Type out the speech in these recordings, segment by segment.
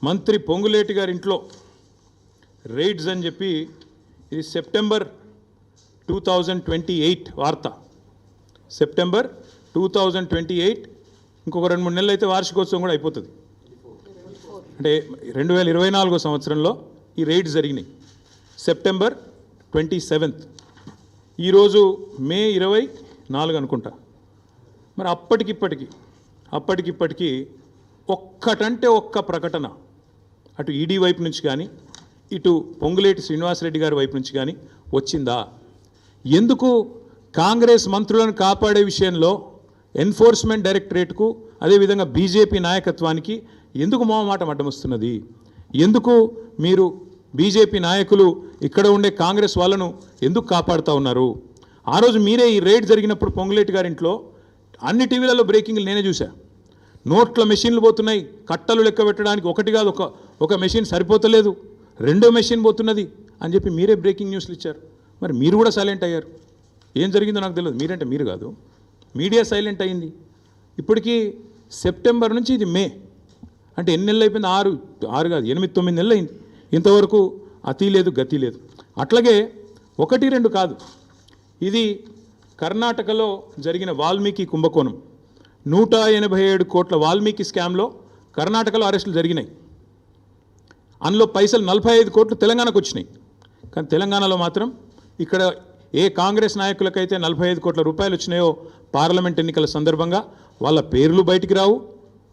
మంత్రి పొంగులేటి గారి ఇంట్లో రైడ్స్ అని చెప్పి ఇది సెప్టెంబర్ 2028 వార్త. సెప్టెంబర్ 2028, ఇంకొక 2-3 నెలలు అయితే వార్షికోత్సవం కూడా అయిపోతుంది. అంటే 2024 సంవత్సరంలో ఈ రైడ్స్ జరిగినాయి. సెప్టెంబర్ 27. ఈరోజు మే 24 అనుకుంటా. మరి అప్పటికిప్పటికి ఒక్కటంటే ఒక్క ప్రకటన అటు ఈడీ వైపు నుంచి కానీ ఇటు పొంగులేటి శ్రీనివాసరెడ్డి గారి వైపు నుంచి కానీ వచ్చిందా? ఎందుకు కాంగ్రెస్ మంత్రులను కాపాడే విషయంలో ఎన్ఫోర్స్మెంట్ డైరెక్టరేట్కు అదేవిధంగా బీజేపీ నాయకత్వానికి ఎందుకు మొహమాటం అడ్డమొస్తున్నది? ఎందుకు మీరు బీజేపీ నాయకులు ఇక్కడ ఉండే కాంగ్రెస్ వాళ్ళను ఎందుకు కాపాడుతూ ఉన్నారు? ఆ రోజు మీరే ఈ రేడ్ జరిగినప్పుడు పొంగులేటి గారింట్లో అన్ని టీవీలలో బ్రేకింగ్లు నేనే చూసా. నోట్ల మెషిన్లు పోతున్నాయి, కట్టలు లెక్క పెట్టడానికి ఒకటి కాదు ఒక మెషిన్ సరిపోతలేదు, 2వ మెషిన్ పోతున్నది అని చెప్పి మీరే బ్రేకింగ్ న్యూస్లు ఇచ్చారు. మరి మీరు కూడా సైలెంట్ అయ్యారు. ఏం జరిగిందో నాకు తెలియదు. మీరంటే మీరు కాదు, మీడియా సైలెంట్ అయింది. ఇప్పటికీ సెప్టెంబర్ నుంచి ఇది మే, అంటే ఎన్ని నెలలు అయిపోయింది? 6 కాదు 8-9 నెలలు అయింది. ఇంతవరకు అతి లేదు గతి లేదు. అట్లాగే 1-2 కాదు, ఇది కర్ణాటకలో జరిగిన వాల్మీకి కుంభకోణం. 187 కోట్ల వాల్మీకి స్కామ్లో కర్ణాటకలో అరెస్టులు జరిగినాయి. అందులో పైసలు 45 కోట్లు తెలంగాణకు వచ్చినాయి. కానీ తెలంగాణలో మాత్రం ఇక్కడ ఏ కాంగ్రెస్ నాయకులకైతే 45 కోట్ల రూపాయలు వచ్చినాయో పార్లమెంట్ ఎన్నికల సందర్భంగా వాళ్ళ పేర్లు బయటికి రావు,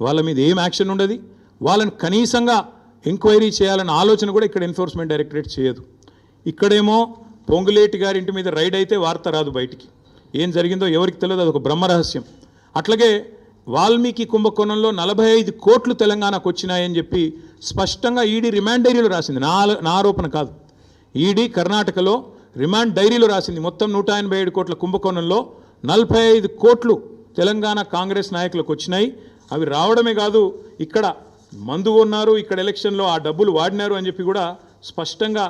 వాళ్ళ మీద ఏం యాక్షన్ ఉండదు, వాళ్ళని కనీసంగా ఎంక్వైరీ చేయాలన్న ఆలోచన కూడా ఇక్కడ ఎన్ఫోర్స్మెంట్ డైరెక్టరేట్ చేయదు. ఇక్కడేమో పొంగులేటి గారి ఇంటి మీద రైడ్ అయితే వార్త రాదు బయటికి. ఏం జరిగిందో ఎవరికి తెలియదు, అదొక బ్రహ్మరహస్యం. అట్లాగే వాల్మీకి కుంభకోణంలో 45 కోట్లు తెలంగాణకు వచ్చినాయని చెప్పి స్పష్టంగా ఈడీ రిమాండ్ డైరీలో రాసింది. నా ఆరోపణ కాదు. ఈడీ కర్ణాటకలో రిమాండ్ డైరీలో రాసింది మొత్తం 187 కోట్ల కుంభకోణంలో 45 కోట్లు తెలంగాణ కాంగ్రెస్ నాయకులకు వచ్చినాయి. అవి రావడమే కాదు, ఇక్కడ మందు ఉన్నారు, ఇక్కడ ఎలక్షన్లో ఆ డబ్బులు వాడినారు అని చెప్పి కూడా స్పష్టంగా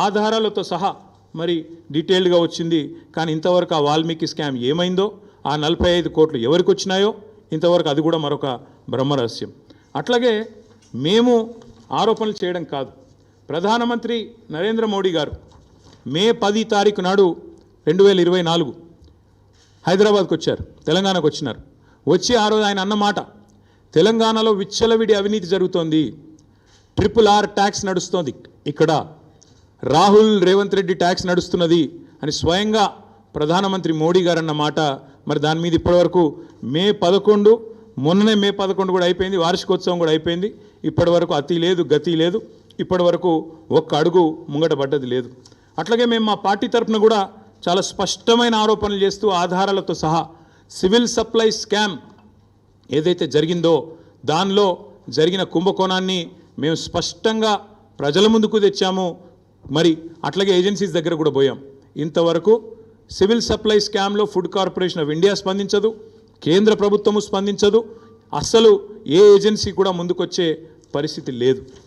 ఆధారాలతో సహా మరి డీటెయిల్డ్గా వచ్చింది. కానీ ఇంతవరకు ఆ వాల్మీకి స్కామ్ ఏమైందో, ఆ 45 కోట్లు ఎవరికి వచ్చినాయో ఇంతవరకు అది కూడా మరొక బ్రహ్మరహస్యం. అట్లాగే మేము ఆరోపణలు చేయడం కాదు, ప్రధానమంత్రి నరేంద్ర మోడీ గారు మే 10 తారీఖు నాడు 2024 హైదరాబాద్కు వచ్చారు, తెలంగాణకు వచ్చినారు. వచ్చి ఆ రోజు ఆయన అన్నమాట, తెలంగాణలో విచ్చలవిడి అవినీతి జరుగుతోంది, RRR ట్యాక్స్ నడుస్తోంది, ఇక్కడ రాహుల్ రేవంత్ రెడ్డి ట్యాక్స్ నడుస్తున్నది అని స్వయంగా ప్రధానమంత్రి మోడీ గారు అన్నమాట. మరి దాని మీద ఇప్పటివరకు మొన్ననే మే 11 కూడా అయిపోయింది, వార్షికోత్సవం కూడా అయిపోయింది. ఇప్పటివరకు అతి లేదు గతి లేదు, ఇప్పటివరకు ఒక్క అడుగు ముంగట పడ్డది లేదు. అట్లాగే మేము మా పార్టీ తరఫున కూడా చాలా స్పష్టమైన ఆరోపణలు చేస్తూ ఆధారాలతో సహా సివిల్ సప్లై స్కామ్ ఏదైతే జరిగిందో దానిలో జరిగిన కుంభకోణాన్ని మేము స్పష్టంగా ప్రజల ముందుకు తెచ్చాము. మరి అట్లాగే ఏజెన్సీస్ దగ్గర కూడా పోయాం. ఇంతవరకు సివిల్ సప్లై స్కామ్లో ఫుడ్ కార్పొరేషన్ ఆఫ్ ఇండియా స్పందించదు, కేంద్ర ప్రభుత్వము స్పందించదు, అస్సలు ఏ ఏజెన్సీ కూడా ముందుకొచ్చే పరిస్థితి లేదు.